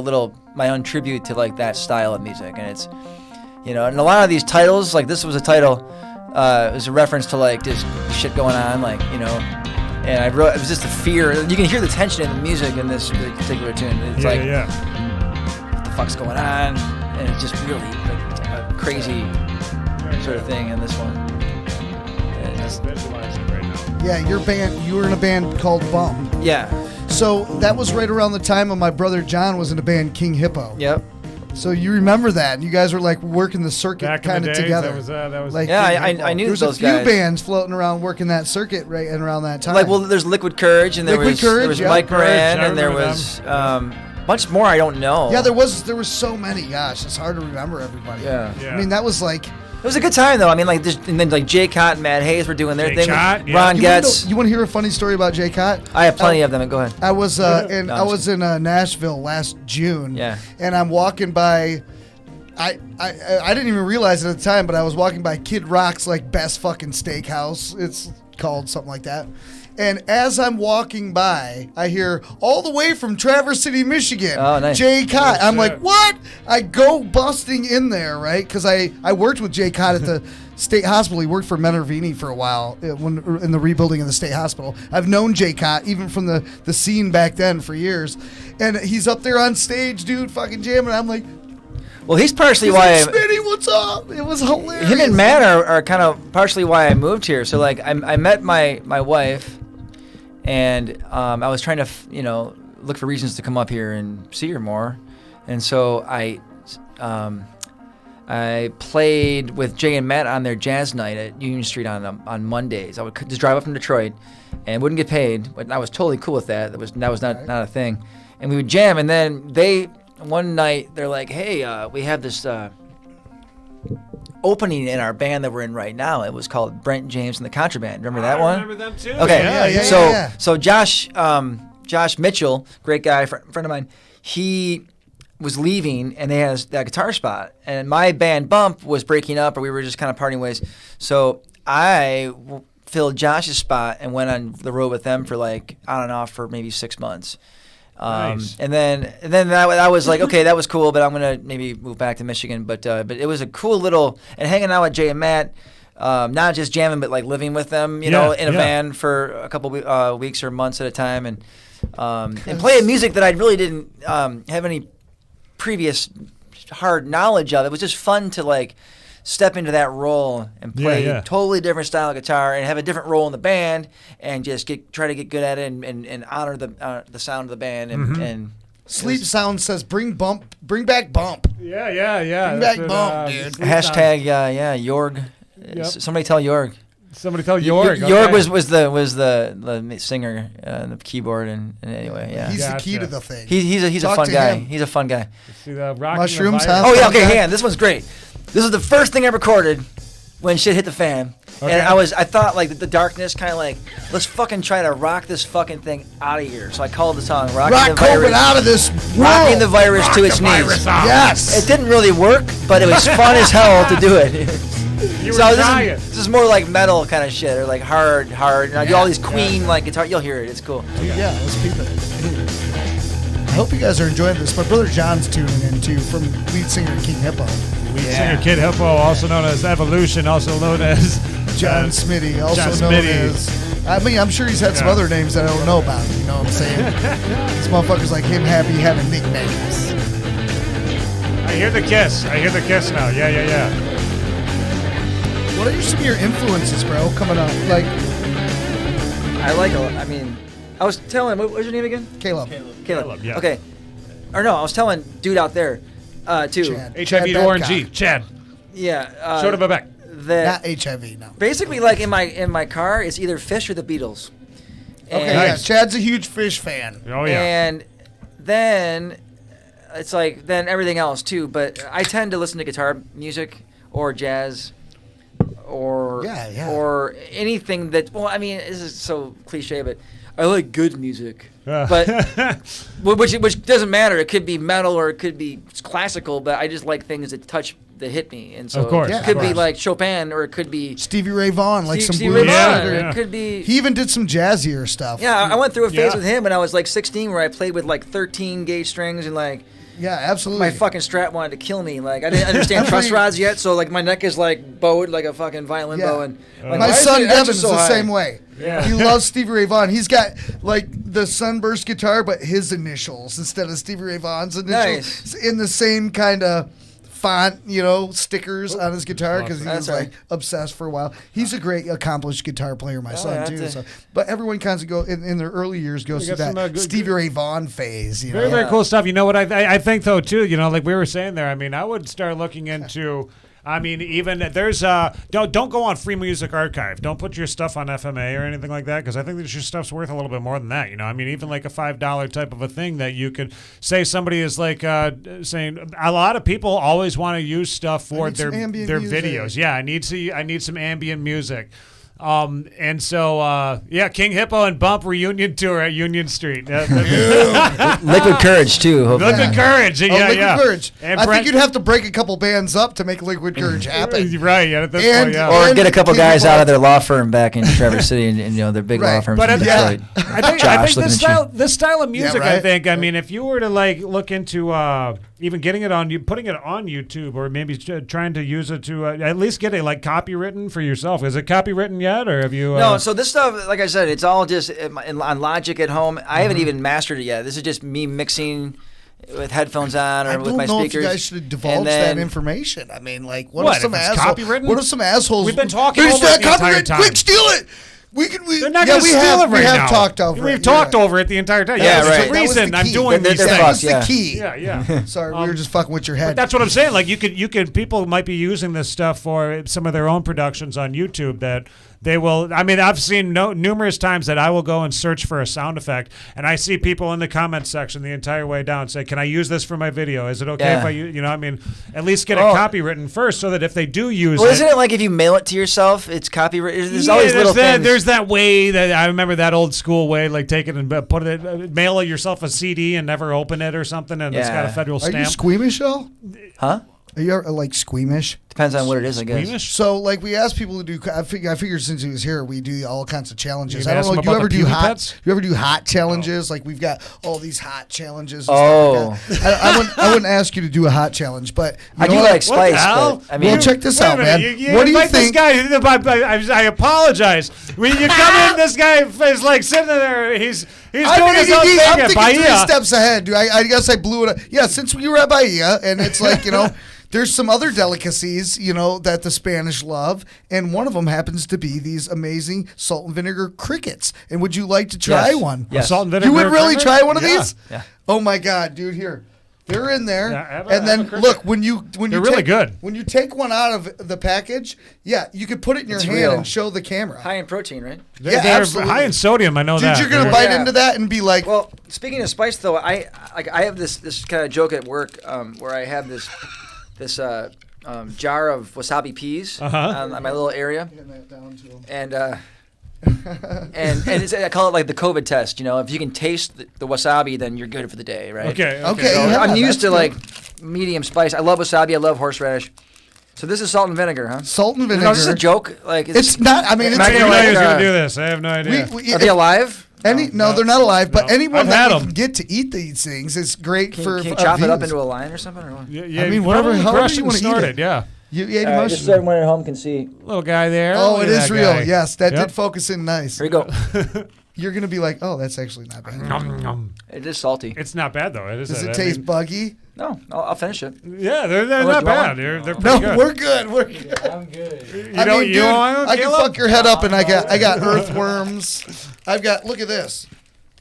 my own tribute to like that style of music. And it's, and a lot of these titles, like this was a title, it was a reference to like just shit going on, like, and I wrote, it was just a fear. You can hear the tension in the music in this particular tune. It's what the fuck's going on? And it's just really like a crazy sort of thing in this one. And just, Visualizing right now. Yeah, you were in a band called Bump. yeah. So that was right around the time of my brother John was in a band King Hippo. Yep. So you remember that, and you guys were like working the circuit Back in kind the of days, together. that was Like, Yeah, I knew there was those a few guys. bands floating around working that circuit right and around that time. Like, well, there's Liquid Courage, and there Liquid was Courage, yeah. Mike Moran, I and there remember was bunch more I don't know. yeah, there was so many. Gosh, it's hard to remember everybody. Yeah. Yeah. I mean, that was like. It was a good time though. I mean, like, and then like Jay Cott and Matt Hayes were doing their Jay thing. Cott, yeah. Ron Getz. You want to hear a funny story about Jay Cott? I have plenty of them. Go ahead. I was No, I was in Nashville last June. Yeah. And I'm walking by. I didn't even realize it at the time, but I was walking by Kid Rock's like best fucking steakhouse. It's called something like that. And as I'm walking by, I hear all the way from Traverse City, Michigan, Oh, nice. Jay Cott. I'm like, shit. what? I go busting in there, right? Because I worked with Jay Cott at the state hospital. He worked for Menervini for a while when in the rebuilding of the state hospital. I've known Jay Cott even from the scene back then for years. And he's up there on stage, dude, fucking jamming. I'm like, Well, he's partially he's why like, Smitty, what's up? It was hilarious. him and Matt are kind of partially why I moved here. So like I met my wife, and I was trying to look for reasons to come up here and see her more, and so I played with Jay and Matt on their jazz night at Union Street on Mondays. I would just drive up from Detroit and wouldn't get paid, but I was totally cool with that. That was not a thing, and we would jam. And then one night they're like, "Hey, we have this opening in our band that we're in right now." It was called Brent James and the Contraband. Remember that one? I remember them too. Okay. Yeah. So Josh Mitchell, great guy, friend of mine, he was leaving, and they had that guitar spot, and my band Bump was breaking up, or we were just kind of parting ways. So I filled Josh's spot and went on the road with them for like on and off for maybe 6 months. Nice. And then I was like, okay, that was cool, but I'm gonna maybe move back to Michigan. But it was a cool little, and hanging out with Jay and Matt, not just jamming, but like living with them, in a van for a couple weeks or months at a time, and playing music that I really didn't have any previous hard knowledge of. It was just fun to like step into that role and play a totally different style of guitar and have a different role in the band and just try to get good at it and honor the sound of the band and Sleep Sound says bring back Bump. Yeah. Bring back Bump, dude. Hashtag Jorg. Yep. Somebody tell Jorg. Somebody tell Jorg. Jorg was the singer and the keyboard and anyway, yeah. He's the key to the thing. He's a fun guy. He's a fun guy. See the Rocky Mushrooms. Oh yeah, okay, hang on. This one's great. This is the first thing I recorded when shit hit the fan. Okay. And I thought like the darkness kind of like, let's fucking try to rock this fucking thing out of here. So I called the song Rock COVID out of this world. Rocking the virus to its knees. Yes. It didn't really work, but it was fun as hell to do it. So this is more like metal kind of shit, or like hard. And I do all these Queen like guitar. You'll hear it. It's cool. Yeah, let's keep it. I hope you guys are enjoying this. My brother John's tuning in too, from lead singer King Hippo. Lead singer Kid Hippo, also known as Evolution, also known as John Smitty, also known as. I mean, I'm sure he's had some other names that I don't know about. You know what I'm saying? These motherfuckers like him having nicknames. I hear the kiss now. Yeah. What are some of your influences, bro, coming up? Like, I was telling, what was your name again? Caleb, yeah. Okay. Or no, I was telling dude out there, too. Chad. HIV Warren G. Chad. Yeah. Choda Babeck. Not HIV, no. Basically, like in my car, it's either Fish or the Beatles. Okay, Nice. Chad's a huge Fish fan. Oh, yeah. And then it's like then everything else too. But I tend to listen to guitar music or jazz or anything that. Well, I mean, this is so cliche, but I like good music. But which doesn't matter. It could be metal or it could be classical. But I just like things that hit me, and so Of course, it could be like Chopin or it could be Stevie Ray Vaughan, like some Stevie blues Ray shit. Vaughan, or Yeah. it could be. He even did some jazzier stuff. Yeah, I went through a phase Yeah. with him when I was like 16 where I played with like 13 gauge strings and like Yeah, absolutely. my fucking Strat wanted to kill me. Like I didn't understand truss rods yet, so like my neck is like bowed like a fucking violin bow. And like, my why is son the edge Devin's so the high? same way. Yeah. He loves Stevie Ray Vaughan. He's got like the Sunburst guitar, but his initials instead of Stevie Ray Vaughan's initials in the same kind of font, stickers on his guitar because he was like obsessed for a while. He's a great, accomplished guitar player, my son too. So, but everyone kind of go in their early years goes through that Stevie Ray Vaughan phase. Very, very cool stuff. You know what I think though too. Like we were saying there. I mean, I would start looking into. I mean, even there's don't go on Free Music Archive. Don't put your stuff on FMA or anything like that because I think that your stuff's worth a little bit more than that. I mean, even like a $5 type of a thing that you could say somebody is like saying a lot of people always want to use stuff for their videos. Yeah, I need some ambient music. And so King Hippo and Bump reunion tour at Union Street. Liquid Courage too. Hopefully. Liquid Courage. Liquid Courage. And I think you'd have to break a couple bands up to make Liquid Courage happen. Right. Yeah. At this point, Or get a couple guys out of their law firm back in Traverse City and their big law firms in Detroit. I think this style of music. right. I think. I mean, if you were to like look into even getting it on putting it on YouTube, or maybe trying to use it to at least get it like copywritten for yourself. Is it copywritten yet, or have you? No. So this stuff, like I said, it's all just on Logic at home. I haven't even mastered it yet. This is just me mixing with headphones on or with my speakers. I don't know if you guys should divulge that information. I mean, like, what if some assholes? We've been talking over it the entire time. Quick, steal it. They're not going to steal it right now. We have talked over it. We've talked over it the entire time. Yeah, there's right. a reason I'm doing these things. That was the key. Yeah. Sorry, we were just fucking with your head. But that's what I'm saying. Like you could people might be using this stuff for some of their own productions on YouTube that they will. I mean, I've seen numerous times that I will go and search for a sound effect, and I see people in the comments section the entire way down say, "Can I use this for my video? Is it okay if I use?" I mean, at least get it copywritten first, so that if they do use it, isn't it like if you mail it to yourself, it's copywritten? There's always little things. There's that way that I remember that old school way, like take it and mail yourself a CD and never open it or something, and it's got a federal stamp. Are you squeamish, though? Huh? Are you like squeamish? Depends on what it is, I guess. Squeamish? So, like, we ask people to do. I figured since he was here, we do all kinds of challenges. You I don't know. ask him about the pubic pets? You ever do hot challenges? Like, we've got all these hot challenges. And Oh. stuff like that. I wouldn't ask you to do a hot challenge, but I do like spice. But, I mean, well, check this out, man. What do you think? This guy, I apologize. When you come in, this guy is like sitting there. He's doing his own thing I'm at thinking Bahia. 3 steps ahead, dude. I guess I blew it up. Yeah, since we were at Bahia, and it's like, there's some other delicacies, you know, that the Spanish love, and one of them happens to be these amazing salt and vinegar crickets. And would you like to try one? Yes. Salt and vinegar. You would really try one of Yeah. these? Yeah. Oh my God, dude! Here, they're in there, Yeah, and then look when you They're really good. When you take one out of the package, yeah, you could put it in your It's hand real. and show the camera. High in protein, right? Yeah, They're absolutely. high in sodium. I know Dude, that. you're gonna Yeah. bite Yeah. into that and be like, Well, speaking of spice, though, I have this kind of joke at work where I have this jar of wasabi peas on my little area, and I call it like the COVID test. You know, if you can taste the wasabi, then you're good for the day, right? Okay. Okay, So yeah, I'm used that's to good. like medium spice. I love wasabi. I love horseradish. So this is salt and vinegar, huh? salt and vinegar. No, this is a joke. Like It's not. I mean, Am it's I I didn't gonna know he was like, going to do this. I have no idea. are they alive? No, they're not alive. But No. anyone I've that had you 'em. can get to eat these things is great for. Can you for chop it up views. into a line or something? Or what? Yeah, I mean, whatever- probably however crushed you and wanna eat snorted, it. yeah. You ate Just mushrooms. so everyone at home can see. Little guy there. Oh, Look it at is that real. guy. Yes, that Yep. did focus in nice. Here you go. You're gonna be like, oh, that's actually not bad. Nom, nom. It is salty. It's not bad though. It is. Does I it taste mean, buggy? No, I'll finish it. Yeah, they're I'll not let you bad. on. They're No, pretty good. we're good. We're good. I'm good. I don't- mean, you dude, don't want I can Caleb? fuck your head up, and I got earthworms. I've got. Look at this.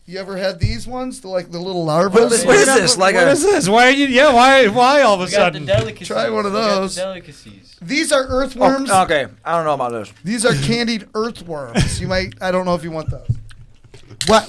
You ever had these ones? The little larvae. What is this? Like What a is this? Why are you? Yeah, why all of a We got the sudden? delicacies. Try one of We got the those. delicacies. These are earthworms. Oh, okay, I don't know about those. These are candied earthworms. You might. I don't know if you want those.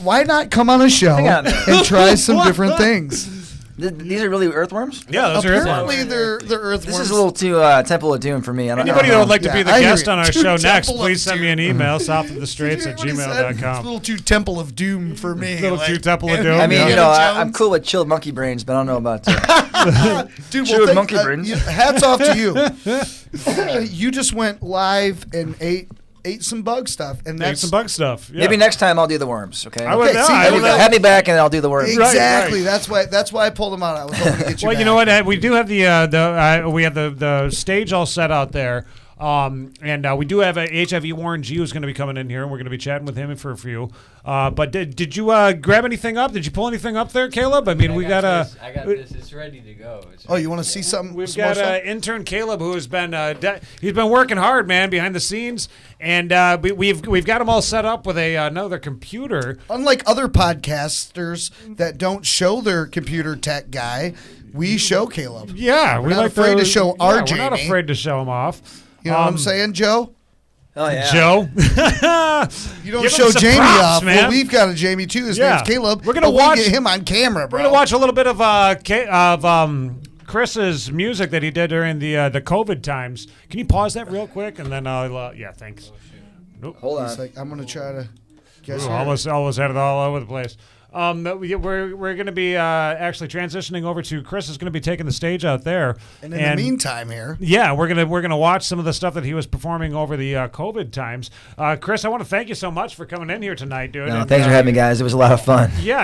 Why not come on a show Hang on. and try some different things? These are really earthworms? Yeah, those are Apparently, earthworms. they're earthworms. This is a little too Temple of Doom for me. I don't Anybody know. that would like to be Yeah, the I hear guest you. on our Too show next, Temple of please send me an email, south of the straits Did at you hear what he said? It's a gmail.com. little too Temple of Doom for me. Little too Temple of Doom. I mean, Yeah. you know, Indiana I'm Jones. cool with chilled monkey brains, but I don't know about that. Dude, Chewed thank- monkey brains. hats off to you. You just went live and ate some bug stuff, and Ate that's some bug stuff. Yeah. Maybe next time I'll do the worms, okay? I would. Okay, see, I would Have me back and I'll do the worms. exactly. right. That's why I pulled them out. I was hoping to get you. Well, you back. know what? We do have we have the stage all set out there. And we do have a HIV Warren G who's going to be coming in here, and we're going to be chatting with him for a few. But did you grab anything up? Did you pull anything up there, Caleb? I mean, we got a. I got this. It's ready to go. Oh, you want to see something? We've some more got stuff? intern Caleb who has been he's been working hard, man, behind the scenes, and we've got him all set up with another computer. Unlike other podcasters that don't show their computer tech guy, we show Caleb. Yeah, We're not afraid to show our We're not Jamie. afraid to show him off. You know what I'm saying, Joe? Oh, yeah. Joe. You don't Give him show some Jamie props, off. man. Well, we've got a Jamie too. His Yeah. name's Caleb. We're gonna but watch- we get him on camera, bro. We're gonna watch a little bit of Chris's music that he did during the COVID times. Can you pause that real quick, and then I'll yeah, thanks. Nope. Hold It's on. like, I'm gonna try to guess. Ooh, here. almost had it all over the place. We're going to be actually transitioning over to Chris is going to be taking the stage out there. And in the meantime, here. Yeah, we're gonna watch some of the stuff that he was performing over the COVID times. Chris, I want to thank you so much for coming in here tonight, dude. No, And, thanks for having me, guys. It was a lot of fun. Yeah,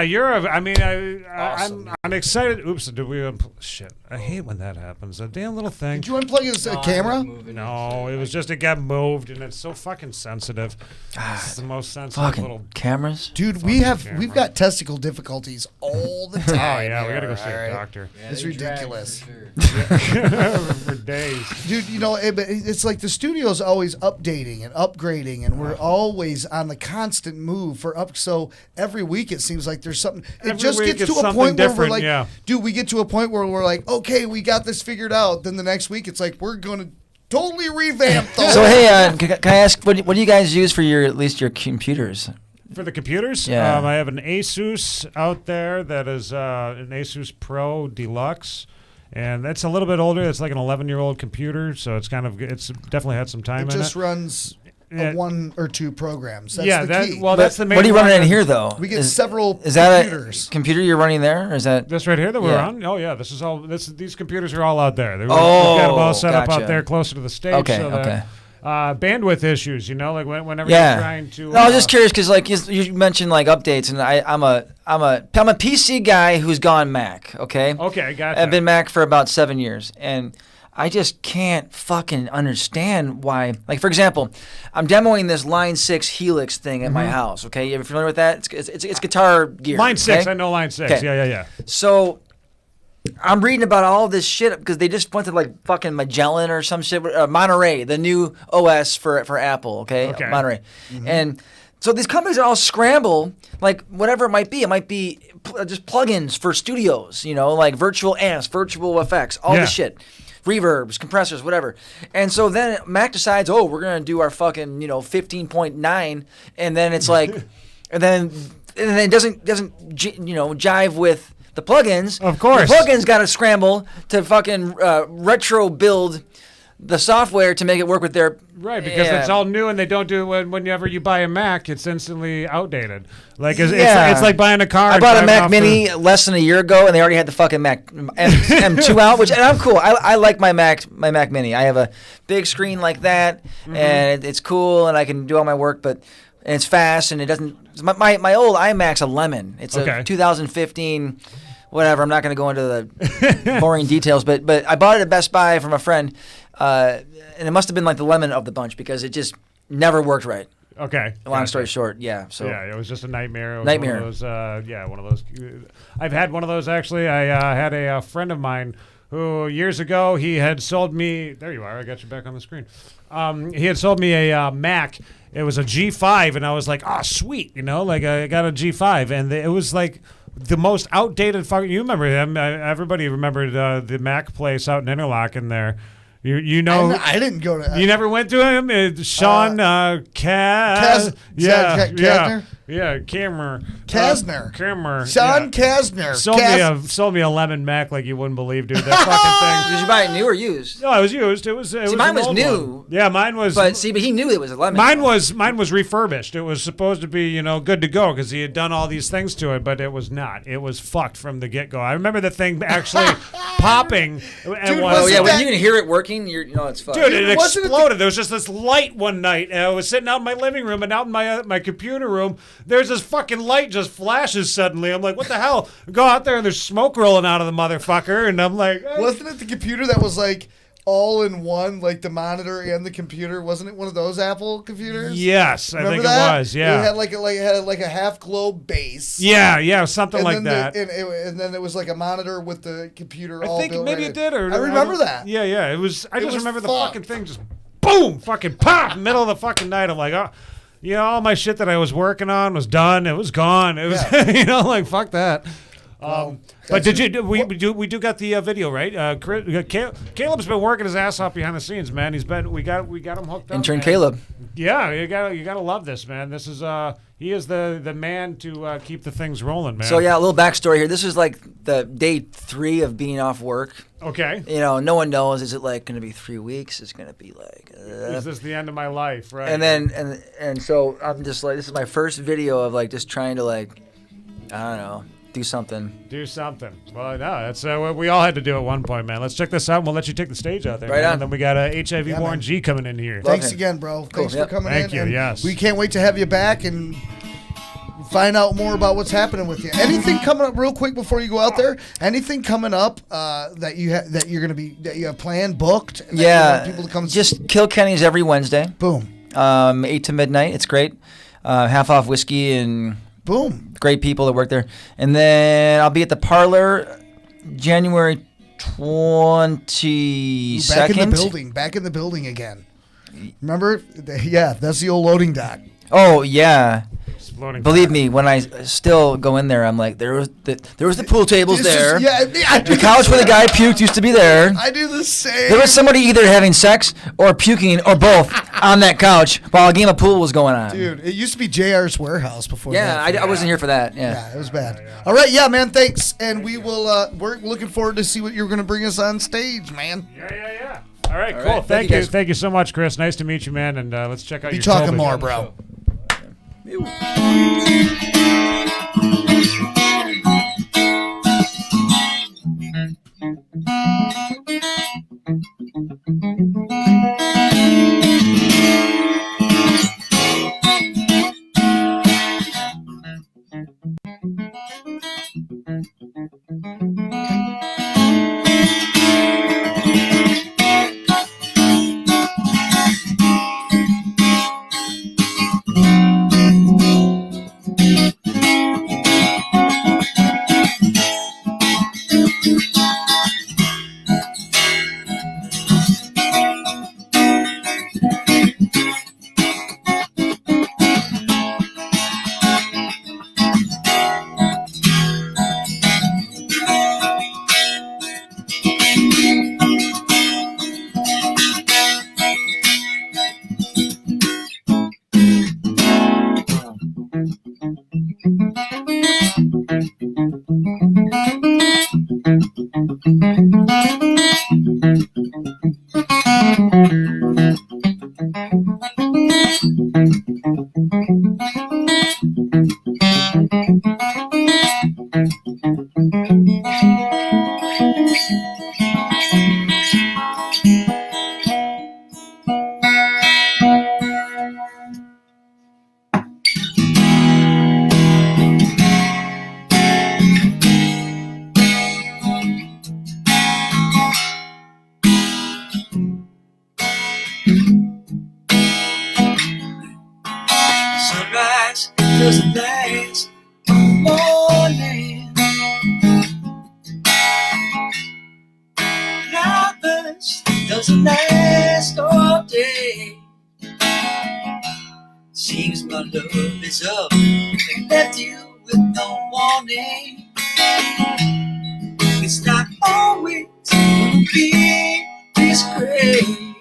Awesome. I'm excited. Oops, did we? Shit, I hate when that happens. A damn little thing. Did you unplug his No, I was camera? moving No, it was just it got moved, and it's so fucking sensitive. It's the most sensitive little. Fucking cameras. Dude, we've got testicle difficulties all the Oh time. yeah, we gotta go here, see a all right? doctor Yeah, It's they drag ridiculous. for sure. for days. Dude, you know, it's like the studio's always updating and upgrading, and we're always on the constant move for up. So every week it seems like there's something. It Every just week gets it's to a something point where we're different, like, yeah. dude, we get to a point where we're like, okay, we got this figured out. Then the next week it's like we're gonna totally revamp the. So hey, can I ask what do you guys use for at least your computers? For the computers, Yeah. I have an Asus out there that is an Asus Pro Deluxe, and that's a little bit older. It's like an 11-year-old computer, so it's definitely had some time It in just it. runs Yeah. one or two programs. That's Yeah, the key. that's the main. What are you one running in that- here though? we get several Is that computers. a computer you're running there, or is that? This right here that we're Yeah. on. Oh yeah, this is all. These computers are all out there. We've Oh, got them all set up out gotcha. there closer to the stage. Okay, so that, okay. bandwidth issues, like whenever Yeah. you're trying to. No, I was just curious because like you mentioned like updates, and I'm a PC guy who's gone Mac. Okay. Okay, gotcha. I've been Mac for about 7 years, and I just can't fucking understand why. Like, for example, I'm demoing this Line 6 Helix thing at my house, okay? You ever familiar with that? It's guitar gear. Line 6, okay? I know Line 6. Okay. Yeah. So I'm reading about all this shit because they just went to like fucking Magellan or some shit. Monterey, the new OS for Apple. Okay. Monterey, and so these companies are all scramble, like whatever it might be. It might be just plugins for studios, like virtual amps, virtual effects, all this shit, reverbs, compressors, whatever. And so then Mac decides, oh, we're gonna do our fucking 15.9, and then it's like, and then it doesn't jive with the plugins. Of course. The plugins got to scramble to fucking retro build the software to make it work with their... Right, because it's all new and they don't do it whenever you buy a Mac, it's instantly outdated. Like it's like buying a car. I bought a Mac Mini less than a year ago and they already had the fucking Mac M2 out, and I'm cool. I like my Mac Mini. I have a big screen like that and it's cool and I can do all my work, but it's fast and it doesn't... My old iMac's a lemon. It's a 2015... Whatever, I'm not going to go into the boring details, but I bought it at Best Buy from a friend, and it must have been like the lemon of the bunch because it just never worked right. Okay. Long story short, yeah. So yeah, it was just a nightmare. It was nightmare. One of those, one of those. I've had one of those actually. I had a friend of mine who years ago he had sold me. There you are. I got you back on the screen. He had sold me a Mac. It was a G5, and I was like, oh, sweet, like I got a G5, and it was like the most outdated fucking. You remember him? Everybody remembered the Mac place out in Interlochen there. You know, I didn't go to. You never went to him, Sean Kasner. Kammer. Sean Kasner. Sold me a lemon Mac like you wouldn't believe, dude. That fucking thing. Did you buy it new or used? No, it was used. It was mine was new. One. Yeah, mine was. But he knew it was a lemon. Mine was refurbished. It was supposed to be good to go because he had done all these things to it, but it was not. It was fucked from the get go. I remember the thing actually popping. Dude, when you can hear it working, it's fucked. Dude, it exploded. There was just this light one night, and I was sitting out in my living room, and out in my computer room, there's this fucking light just flashes suddenly. I'm like, what the hell? Go out there, and there's smoke rolling out of the motherfucker, and I'm like... Wasn't it the computer that was like all in one, like the monitor and the computer? Wasn't it one of those Apple computers? Yes, Remember I think that? it was, yeah. It had like a half globe base. Yeah, something and like that. And then there was like a monitor with the computer all I think built maybe right it did. I remember that. Yeah, it was... I just remember fucked. the fucking thing just... Boom! Fucking pop! Middle of the fucking night. I'm like, oh... all my shit that I was working on was done. It was gone. It was, like, fuck that. But we do got the video, right? Caleb's been working his ass off behind the scenes, man. We got him hooked up. Intern man. Caleb. Yeah, you gotta love this, man. This is he is the man to keep the things rolling, man. So yeah, a little backstory here. This is like the day 3 of being off work. Okay. No one knows. Is it like going to be 3 weeks? Is it going to be like? Is this the end of my life? Right. And then and so I'm just like, this is my first video of like just trying to like, I don't know. Do something. Well, no, that's what we all had to do at one point, man. Let's check this out, and we'll let you take the stage out there. Right man. on. And then we got HIV Warren G coming in here. Thanks again, bro. Thanks for coming in. Thank you, and yes. We can't wait to have you back and find out more about what's happening with you. Anything coming up real quick before you go out there? Anything coming up that you have planned, booked? Yeah. You want people to come just Kilkenny's every Wednesday. Boom. 8 to midnight. It's great. Half off whiskey and... Boom. Great people that work there. And then I'll be at the Parlor January 22nd. Back in the building again. Remember? Yeah, that's the old loading dock. Oh, yeah. Exploding Believe me, when I still go in there, I'm like, there was the pool tables there. The couch where the guy puked used to be there. I do the same. There was somebody either having sex or puking or both on that couch while a game of pool was going on. Dude, it used to be JR's warehouse before that. I wasn't here for that. Yeah, it was bad. All right, man, thanks. And we will, we're looking forward to see what you're going to bring us on stage, man. Yeah. All right, cool. Thank you. Thank you so much, Chris. Nice to meet you, man. And let's check out your talking more, bro. Sunrise doesn't last all morning. Cloudburst doesn't last all day. Seems my love is up and left you with no warning. It's not always gonna be this great.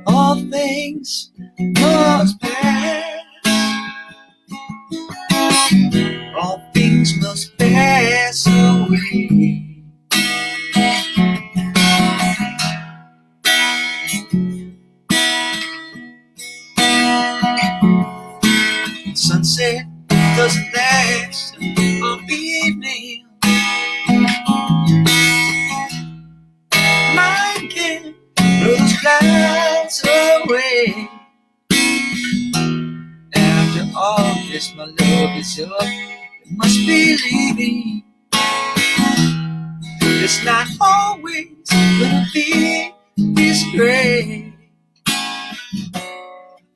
All things must pass. All things must pass away. Sunset doesn't last all evening. Mine can blow those clouds away. After all this, my love is up. You must be leaving. It's not always gonna be this great.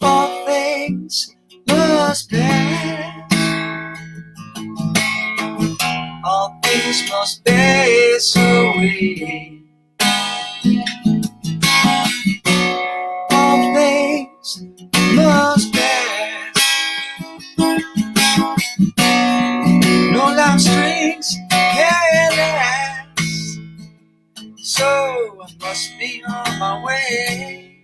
All things must pass. All things must pass away. All things must pass. No love strings can last. So I must be on my way.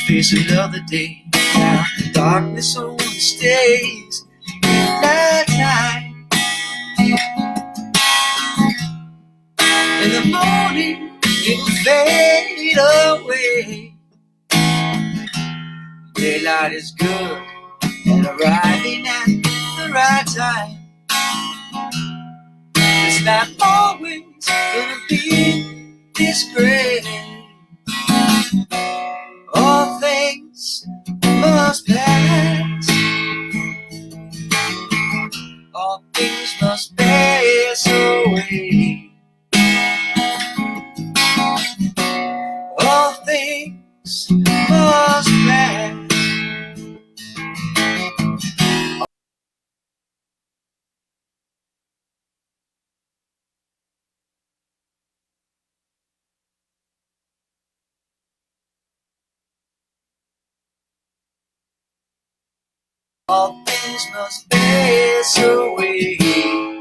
Face another day. Now the darkness only stays at night. In the morning it will fade away. Daylight is good and arriving at the right time. It's not always gonna be this great. All things must pass. All things must pass away. All things must pass. All things must pass away.